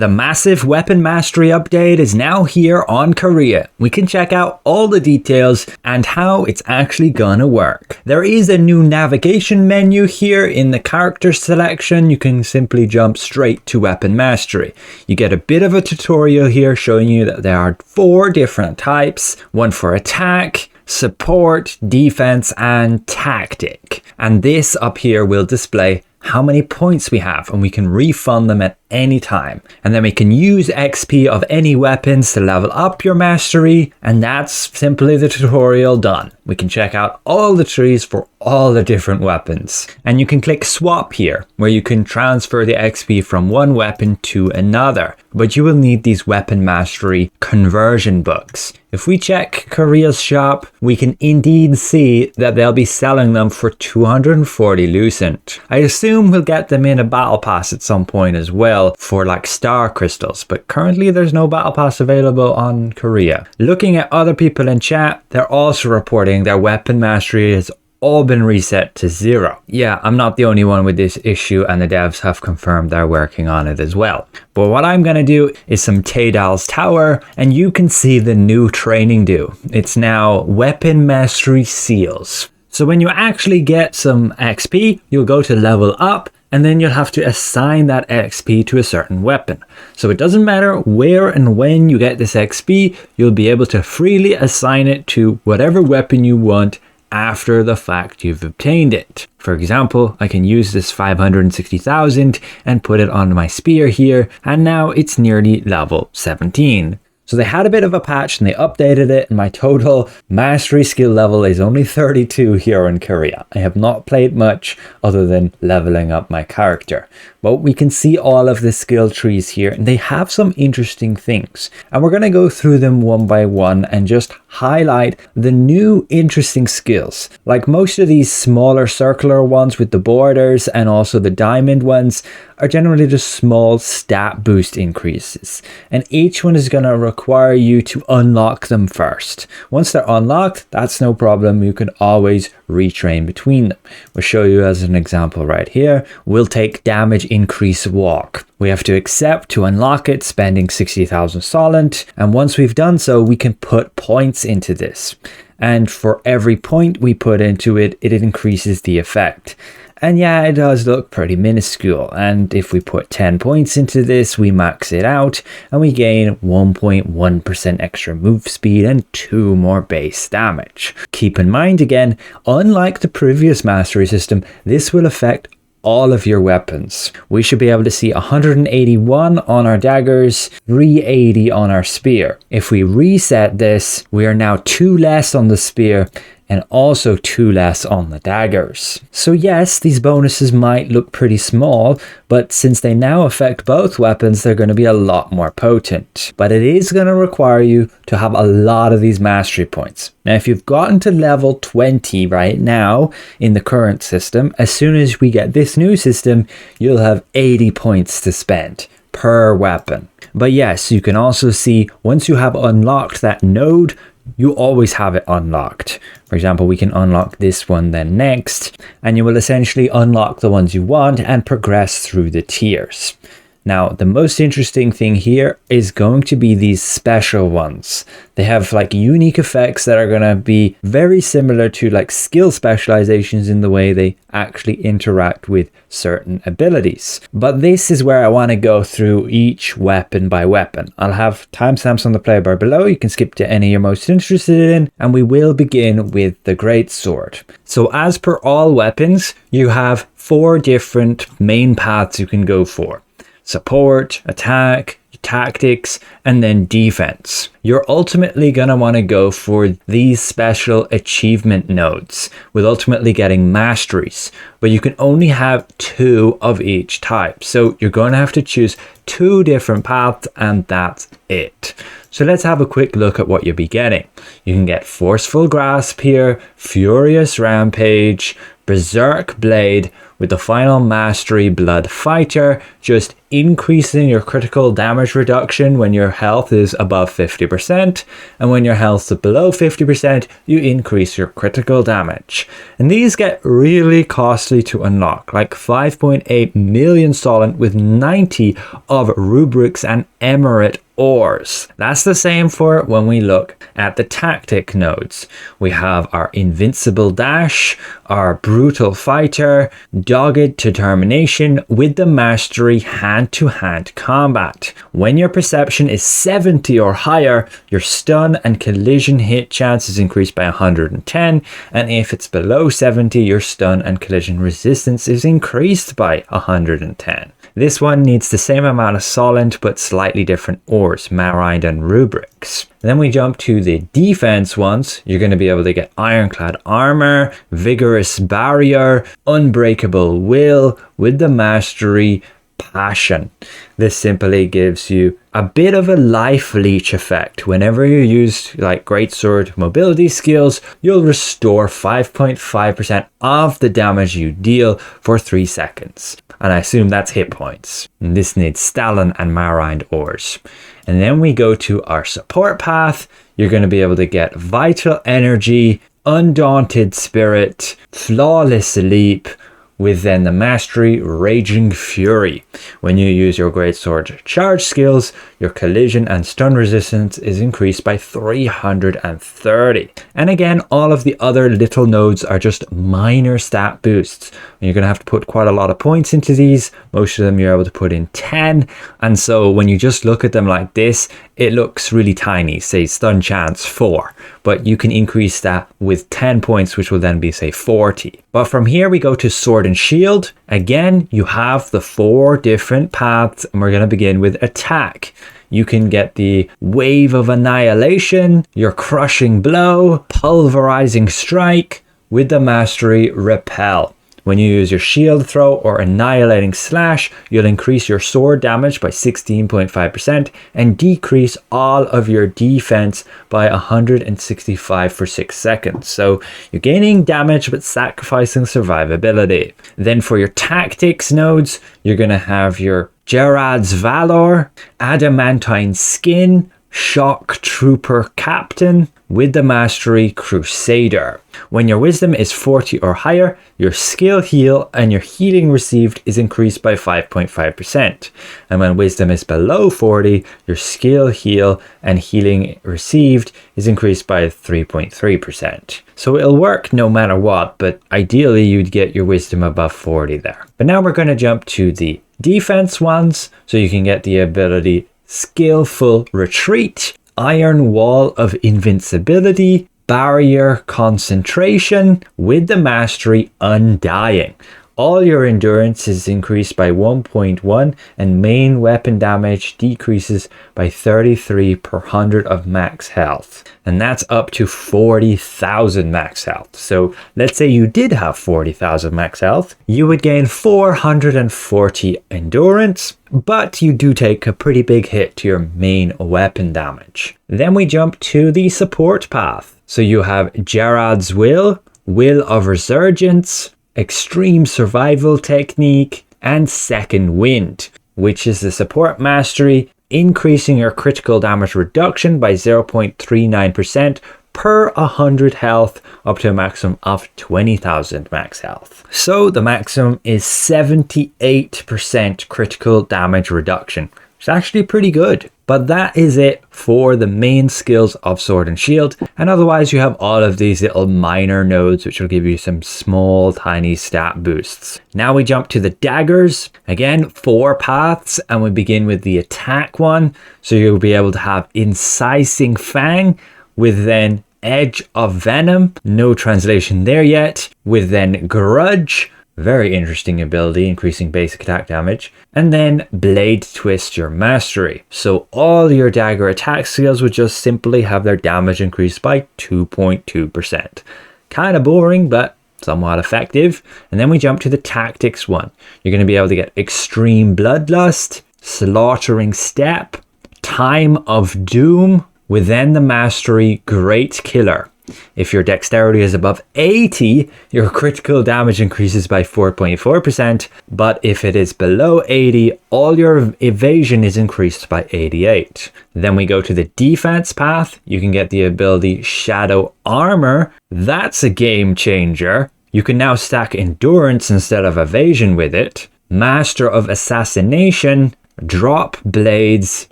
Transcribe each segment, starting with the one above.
The massive weapon mastery update is now here on Korea. We can check out all the details and how it's actually gonna work. There is a new navigation menu here in the character selection. You can simply jump straight to weapon mastery. You get a bit of a tutorial here showing you that there are 4 different types, one for attack, support, defense, and tactic. And this up here will display how many points we have, and we can refund them at any time. And then we can use XP of any weapons to level up your mastery, and that's simply the tutorial done. We can check out all the trees for all the different weapons. And you can click swap here, where you can transfer the XP from one weapon to another. But you will need these weapon mastery conversion books. If we check Korea's shop, we can indeed see that they'll be selling them for 240 lucent. I assume we'll get them in a battle pass at some point as well for like star crystals, but currently there's no battle pass available on Korea. Looking at other people in chat, they're also reporting their weapon mastery has all been reset to 0. Yeah, I'm not the only one with this issue, and the devs have confirmed they're working on it as well. But what I'm gonna do is some Taedal's Tower, and you can see the new training do. It's now weapon mastery seals. So when you actually get some XP, you'll go to level up, and then you'll have to assign that XP to a certain weapon. So it doesn't matter where and when you get this XP, you'll be able to freely assign it to whatever weapon you want after the fact you've obtained it. For example, I can use this 560,000 and put it on my spear here, and now it's nearly level 17. So they had a bit of a patch and they updated it, and my total mastery skill level is only 32 here in Korea. I have not played much other than leveling up my character. But we can see all of the skill trees here, and they have some interesting things. And we're going to go through them one by one and just highlight the new interesting skills. Like most of these smaller circular ones with the borders and also the diamond ones are generally just small stat boost increases. And each one is going to require you to unlock them first. Once they're unlocked, that's no problem. You can always retrain between them. We'll show you as an example right here. We'll take damage increase walk. We have to accept to unlock it, spending 60,000 solent. And once we've done so, we can put points into this. And for every point we put into it, it increases the effect. And yeah, it does look pretty minuscule. And if we put 10 points into this, we max it out and we gain 1.1% extra move speed and 2 more base damage. Keep in mind again, unlike the previous mastery system, this will affect all of your weapons. We should be able to see 181 on our daggers, 380 on our spear. If we reset this, we are now 2 less on the spear and also 2 less on the daggers. So yes, these bonuses might look pretty small, but since they now affect both weapons, they're going to be a lot more potent. But it is going to require you to have a lot of these mastery points. Now, if you've gotten to level 20 right now in the current system, as soon as we get this new system, you'll have 80 points to spend per weapon. But yes, you can also see once you have unlocked that node, you always have it unlocked. For example, we can unlock this one then next, and you will essentially unlock the ones you want and progress through the tiers. Now, the most interesting thing here is going to be these special ones. They have like unique effects that are going to be very similar to like skill specializations in the way they actually interact with certain abilities. But this is where I want to go through each weapon by weapon. I'll have timestamps on the player bar below. You can skip to any you're most interested in, and we will begin with the Greatsword. So as per all weapons, you have 4 different main paths you can go for. Support, attack, tactics, and then defense. You're ultimately going to want to go for these special achievement nodes, with ultimately getting masteries, but you can only have 2 of each type. So you're going to have to choose 2 different paths, and that's it. So let's have a quick look at what you'll be getting. You can get Forceful Grasp here, Furious Rampage, Berserk Blade, with the final mastery Blood Fighter, just increasing your critical damage reduction when your health is above 50%, and when your health is below 50%, you increase your critical damage. And these get really costly to unlock, like 5.8 million solent with 90 of rubrics and emerald ores. That's the same for when we look at the tactic nodes. We have our invincible dash, our brutal fighter, dogged determination with the mastery hand-to-hand combat. When your perception is 70 or higher, your stun and collision hit chance is increased by 110, and if it's below 70, your stun and collision resistance is increased by 110. This one needs the same amount of solent but slightly different ores, marine and rubrics. Then we jump to the defense ones. You're going to be able to get ironclad armor, vigorous barrier, unbreakable will with the mastery passion. This simply gives you a bit of a life leech effect. Whenever you use like greatsword mobility skills, you'll restore 5.5% of the damage you deal for 3 seconds. And I assume that's hit points. And this needs stalin and marine ores. And then we go to our support path. You're going to be able to get vital energy, undaunted spirit, flawless leap, with then the mastery raging fury. When you use your greatsword charge skills, your collision and stun resistance is increased by 330. And again, all of the other little nodes are just minor stat boosts. You're going to have to put quite a lot of points into these. Most of them you're able to put in 10. And so when you just look at them like this, it looks really tiny, say stun chance 4. But you can increase that with 10 points, which will then be say 40. But from here we go to sword and shield. Again, you have the 4 different paths, and we're going to begin with attack. You can get the wave of annihilation, your crushing blow, pulverizing strike with the mastery repel. When you use your shield throw or annihilating slash, you'll increase your sword damage by 16.5% and decrease all of your defense by 165 for 6 seconds. So you're gaining damage but sacrificing survivability. Then for your tactics nodes, you're going to have your Gerard's Valor, Adamantine Skin, Shock Trooper Captain with the mastery Crusader. When your wisdom is 40 or higher, your skill heal and your healing received is increased by 5.5%. And when wisdom is below 40, your skill heal and healing received is increased by 3.3%. So it'll work no matter what, but ideally you'd get your wisdom above 40 there. But now we're going to jump to the defense ones, so you can get the ability Skillful Retreat, Iron Wall of Invincibility, Barrier Concentration with the mastery Undying. All your endurance is increased by 1.1 and main weapon damage decreases by 33 per 100 of max health. And that's up to 40,000 max health. So let's say you did have 40,000 max health, you would gain 440 endurance, but you do take a pretty big hit to your main weapon damage. Then we jump to the support path. So you have Gerard's Will, Will of Resurgence, Extreme Survival Technique, and Second Wind, which is the support mastery, increasing your critical damage reduction by 0.39% per 100 health up to a maximum of 20,000 max health. So the maximum is 78% critical damage reduction. It's actually pretty good. But that is it for the main skills of Sword and Shield. And otherwise you have all of these little minor nodes which will give you some small tiny stat boosts. Now we jump to the daggers. Again, 4 paths, and we begin with the attack one. So you'll be able to have Incising Fang with then Edge of Venom. No translation there yet. With then Grudge. Very interesting ability, increasing basic attack damage. And then Blade Twist, your mastery. So all your dagger attack skills would just simply have their damage increased by 2.2%. Kind of boring, but somewhat effective. And then we jump to the tactics one. You're going to be able to get Extreme Bloodlust, Slaughtering Step, Time of Doom, with then the mastery Great Killer. If your dexterity is above 80, your critical damage increases by 4.4%, but if it is below 80, all your evasion is increased by 88. Then we go to the defense path. You can get the ability Shadow Armor. That's a game changer. You can now stack endurance instead of evasion with it. Master of Assassination, Drop Blades,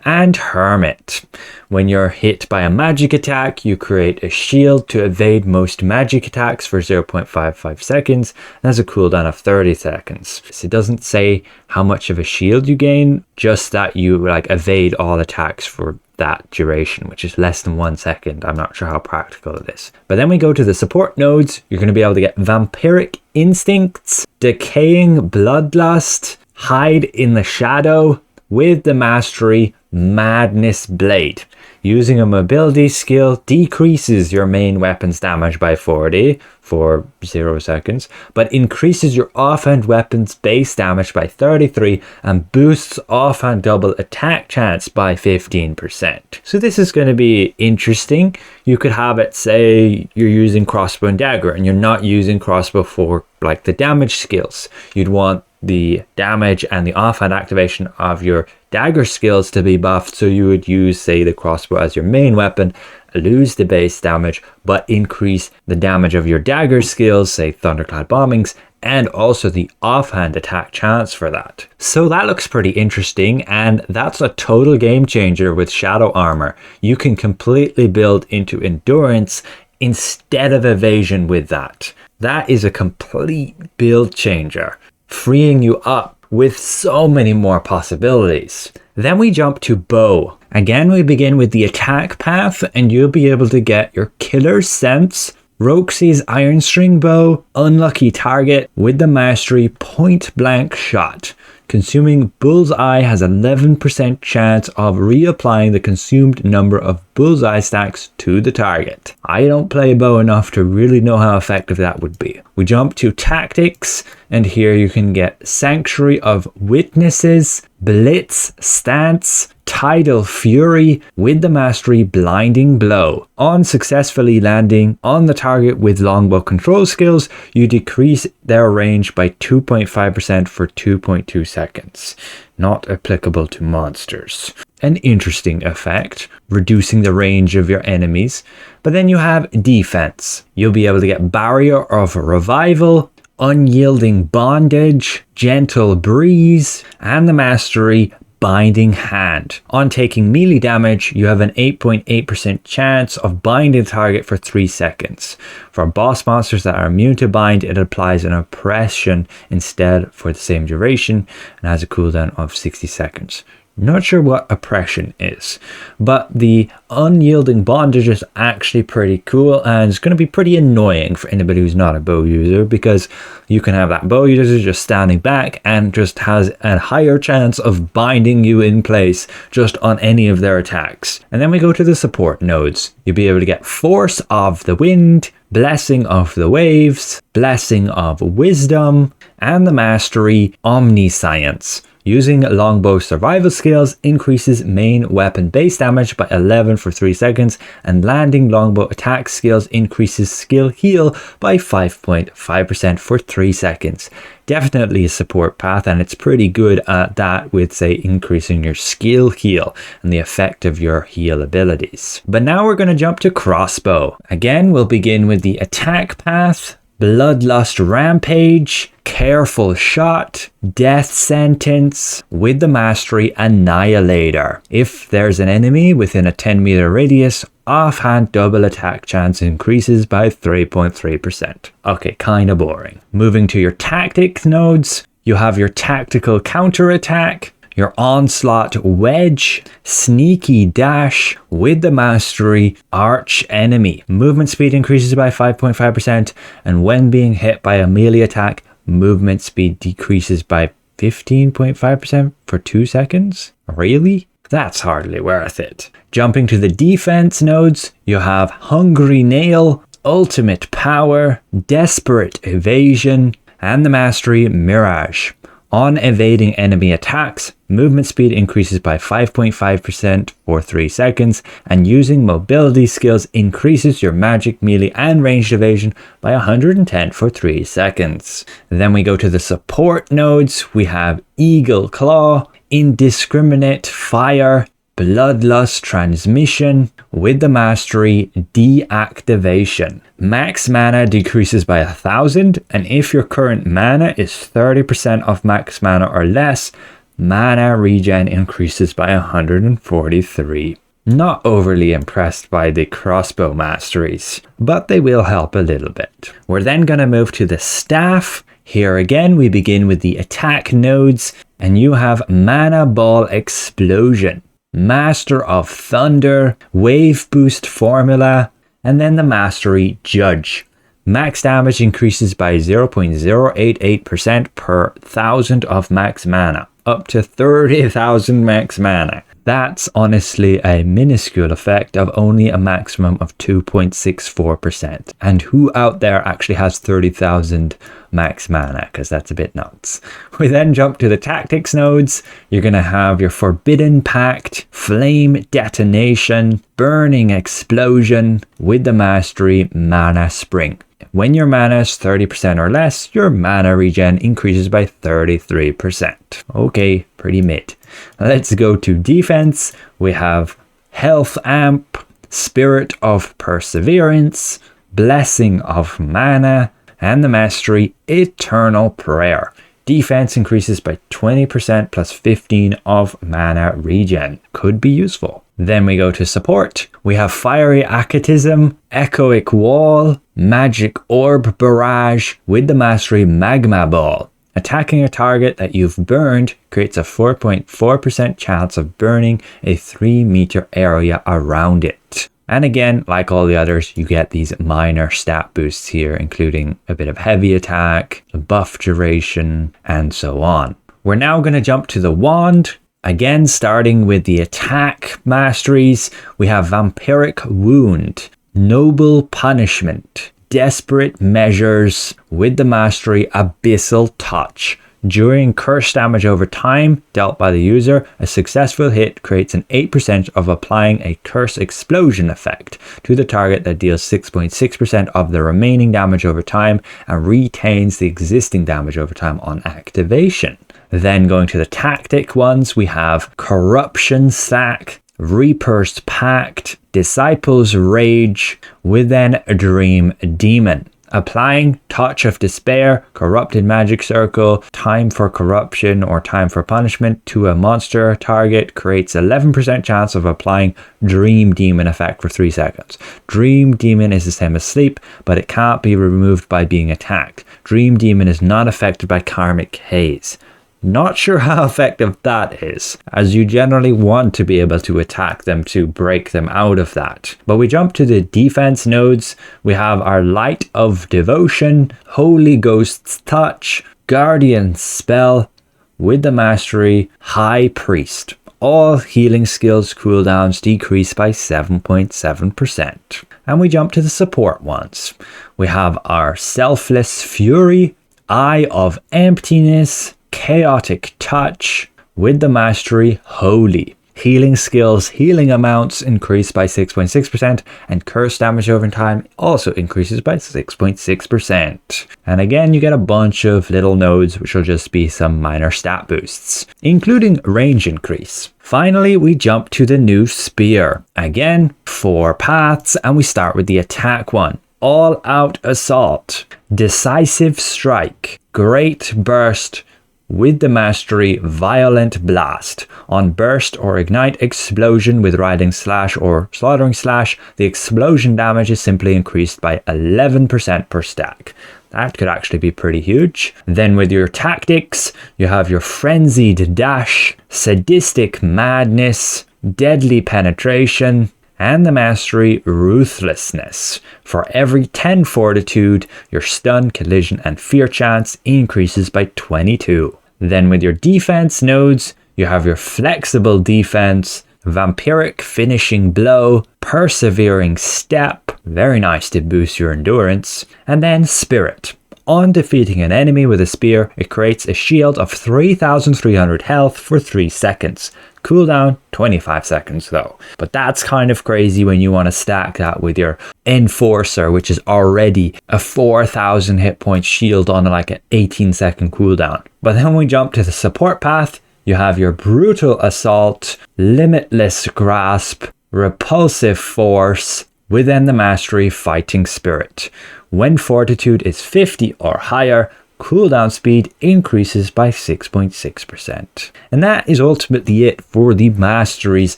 and Hermit. When you're hit by a magic attack, you create a shield to evade most magic attacks for 0.55 seconds. That's a cooldown of 30 seconds. So it doesn't say how much of a shield you gain, just that you evade all attacks for that duration, which is less than 1 second. I'm not sure how practical it is. But then we go to the support nodes. You're going to be able to get Vampiric Instincts, Decaying Bloodlust, Hide in the Shadow, with the mastery Madness Blade. Using a mobility skill decreases your main weapon's damage by 40 for 0 seconds, but increases your offhand weapon's base damage by 33 and boosts offhand double attack chance by 15%. So this is going to be interesting. You could have it, say you're using crossbow and dagger and you're not using crossbow for the damage skills. You'd want the damage and the offhand activation of your dagger skills to be buffed, so you would use, say, the crossbow as your main weapon, lose the base damage, but increase the damage of your dagger skills, say Thunderclad Bombings, and also the offhand attack chance for that. So that looks pretty interesting, and that's a total game changer with Shadow Armor. You can completely build into endurance instead of evasion with that. That is a complete build changer, freeing you up with so many more possibilities. Then we jump to bow. Again, we begin with the attack path, and you'll be able to get your Killer Sense, Roxy's Iron String Bow, Unlucky Target, with the mastery Point Blank Shot. Consuming Bullseye has 11% chance of reapplying the consumed number of bullseye stacks to the target. I don't play bow enough to really know how effective that would be. We jump to tactics, and here you can get Sanctuary of Witnesses, Blitz Stance, Tidal Fury, with the mastery Blinding Blow. On successfully landing on the target with longbow control skills, you decrease their range by 2.5% for 2.2 seconds. Not applicable to monsters. An interesting effect, reducing the range of your enemies. But then you have defense. You'll be able to get Barrier of Revival, Unyielding Bondage, Gentle Breeze, and the mastery Binding Hand. On taking melee damage, you have an 8.8% chance of binding the target for 3 seconds. For boss monsters that are immune to bind, it applies an oppression instead for the same duration and has a cooldown of 60 seconds. Not sure what oppression is, but the unyielding bondage is actually pretty cool, and it's going to be pretty annoying for anybody who's not a bow user, because you can have that bow user just standing back and just has a higher chance of binding you in place just on any of their attacks. And then we go to the support nodes. You'll be able to get Force of the Wind, Blessing of the Waves, Blessing of Wisdom, and the mastery Omniscience. Using longbow survival skills increases main weapon base damage by 11 for 3 seconds, and landing longbow attack skills increases skill heal by 5.5% for 3 seconds. Definitely a support path, and it's pretty good at that with, say, increasing your skill heal and the effect of your heal abilities. But now we're going to jump to crossbow. Again, we'll begin with the attack path, Bloodlust Rampage, Careful Shot, Death Sentence, with the mastery Annihilator. If there's an enemy within a 10-meter radius, offhand double attack chance increases by 3.3%. Okay, kinda boring. Moving to your tactics nodes, you have your tactical counterattack, your onslaught wedge, sneaky dash, with the mastery arch enemy. Movement speed increases by 5.5%, and when being hit by a melee attack, movement speed decreases by 15.5% for 2 seconds? Really? That's hardly worth it. Jumping to the defense nodes, you have Hungry Nail, Ultimate Power, Desperate Evasion, and the mastery Mirage. On evading enemy attacks, movement speed increases by 5.5% for 3 seconds, and using mobility skills increases your magic, melee, and ranged evasion by 110 for 3 seconds. Then we go to the support nodes. We have Eagle Claw, Indiscriminate Fire, Bloodlust Transmission with the mastery Deactivation. Max mana decreases by 1,000, and if your current mana is 30% of max mana or less, mana regen increases by 143. Not overly impressed by the Crossbow Masteries, but they will help a little bit. We're then going to move to the staff. Here again, we begin with the attack nodes, and you have Mana Ball Explosion, Master of Thunder, Wave Boost Formula, and then the mastery Judge. Max damage increases by 0.088% per 1,000 of max mana, up to 30,000 max mana. That's honestly a minuscule effect of only a maximum of 2.64%. And who out there actually has 30,000 max mana? Because that's a bit nuts. We then jump to the tactics nodes. You're going to have your Forbidden Pact, Flame Detonation, Burning Explosion with the mastery Mana Spring. When your mana is 30% or less, your mana regen increases by 33%. Okay, pretty mid. Let's go to defense. We have Health Amp, Spirit of Perseverance, Blessing of Mana, and the mastery Eternal Prayer. Defense increases by 20% plus 15 of mana regen. Could be useful. Then we go to support. We have Fiery Acatism, Echoic Wall, Magic Orb Barrage with the mastery Magma Ball. Attacking a target that you've burned creates a 4.4% chance of burning a 3-meter area around it. And again, like all the others, you get these minor stat boosts here, including a bit of heavy attack, a buff duration, and so on. We're now going to jump to the wand. Again, starting with the attack masteries, we have Vampiric Wound, Noble Punishment, Desperate Measures with the mastery Abyssal Touch. During curse damage over time dealt by the user, a successful hit creates an 8% of applying a curse explosion effect to the target that deals 6.6% of the remaining damage over time and retains the existing damage over time on activation. Then going to the tactic ones, we have Corruption Sack, Reaper's Pact, Disciple's Rage, with then a Dream Demon. Applying Touch of Despair, Corrupted Magic Circle, Time for Corruption or Time for Punishment to a monster target creates 11% chance of applying Dream Demon effect for 3 seconds. Dream Demon is the same as Sleep, but it can't be removed by being attacked. Dream Demon is not affected by Karmic Haze. Not sure how effective that is, as you generally want to be able to attack them to break them out of that. But we jump to the defense nodes. We have our Light of Devotion, Holy Ghost's Touch, Guardian Spell with the mastery High Priest. All healing skills cooldowns decrease by 7.7%. And we jump to the support ones. We have our Selfless Fury, Eye of Emptiness, Chaotic Touch with the mastery Holy. Healing skills, healing amounts increase by 6.6%, and curse damage over time also increases by 6.6%. And again, you get a bunch of little nodes, which will just be some minor stat boosts, including range increase. Finally, we jump to the new spear. Again, 4 paths, and we start with the attack one. All Out Assault, Decisive Strike, Great Burst, with the mastery Violent Blast. On burst or ignite explosion with riding slash or slaughtering slash, the explosion damage is simply increased by 11% per stack. That could actually be pretty huge. Then with your tactics, you have your Frenzied Dash, Sadistic Madness, Deadly Penetration, and the mastery Ruthlessness. For every 10 fortitude, your stun, collision, and fear chance increases by 22. Then with your defense nodes, you have your Flexible Defense, Vampiric Finishing Blow, Persevering Step, very nice to boost your endurance, and then Spirit. on defeating an enemy with a spear, it creates a shield of 3,300 health for 3 seconds. Cooldown 25 seconds though. But that's kind of crazy when you want to stack that with your Enforcer, which is already a 4,000 hit point shield on like an 18-second cooldown. But then when we jump to the support path, you have your Brutal Assault, Limitless Grasp, Repulsive Force, within the mastery Fighting Spirit. When Fortitude is 50 or higher, cooldown speed increases by 6.6%. And that is ultimately it for the masteries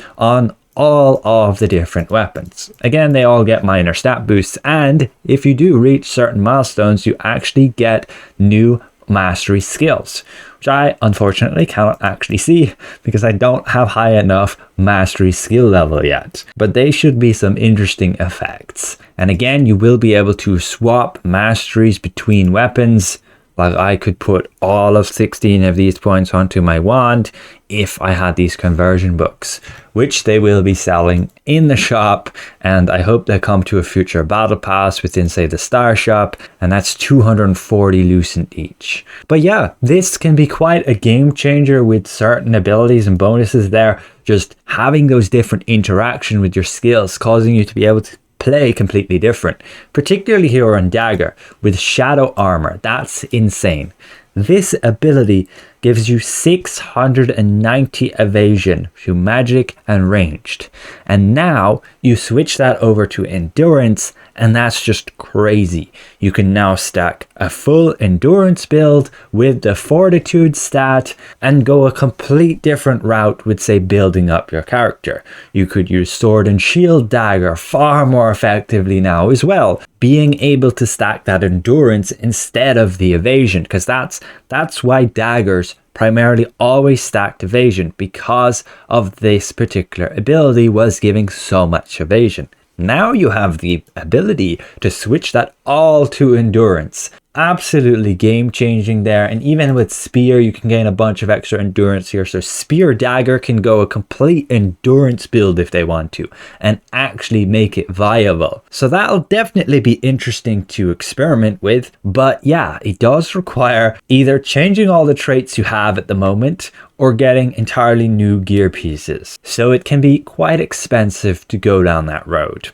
on all of the different weapons. Again, they all get minor stat boosts, and if you do reach certain milestones, you actually get new mastery skills, which I unfortunately cannot actually see because I don't have high enough mastery skill level yet. But they should be some interesting effects. And again, you will be able to swap masteries between weapons. Like I could put all of 16 of these points onto my wand if I had these conversion books, which they will be selling in the shop, and I hope they come to a future battle pass within, say, the star shop, and that's 240 lucent each. But yeah, this can be quite a game changer with certain abilities and bonuses there, just having those different interaction with your skills, causing you to be able to play completely different, particularly here on Dagger with Shadow Armor. That's insane. This ability gives you 690 evasion to magic and ranged, and now you switch that over to endurance, and that's just crazy. You can now stack a full endurance build with the fortitude stat and go a complete different route with, say, building up your character. You could use sword and shield dagger far more effectively now as well, being able to stack that endurance instead of the evasion, because that's why daggers primarily always stacked evasion, because of this particular ability was giving so much evasion. Now you have the ability to switch that all to endurance. Absolutely game changing there. And even with spear, you can gain a bunch of extra endurance here. So spear dagger can go a complete endurance build if they want to, and actually make it viable. So that'll definitely be interesting to experiment with. But yeah, it does require either changing all the traits you have at the moment or getting entirely new gear pieces. So it can be quite expensive to go down that road.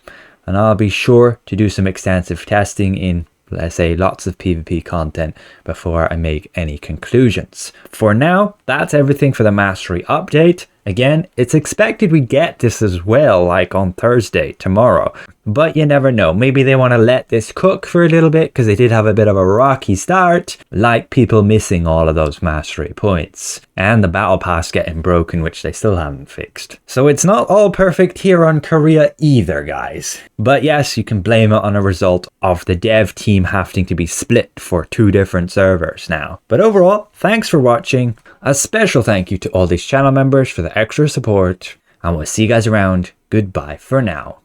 And I'll be sure to do some extensive testing in, let's say, lots of PvP content before I make any conclusions. For now, that's everything for the mastery update. Again, it's expected we get this as well, like on Thursday, tomorrow. But you never know. Maybe they want to let this cook for a little bit because they did have a bit of a rocky start, like people missing all of those mastery points and the battle pass getting broken, which they still haven't fixed. So it's not all perfect here on Korea either, guys. But yes, you can blame it on a result of the dev team having to be split for 2 different servers now. But overall, thanks for watching. A special thank you to all these channel members for the extra support, and we'll see you guys around. Goodbye for now.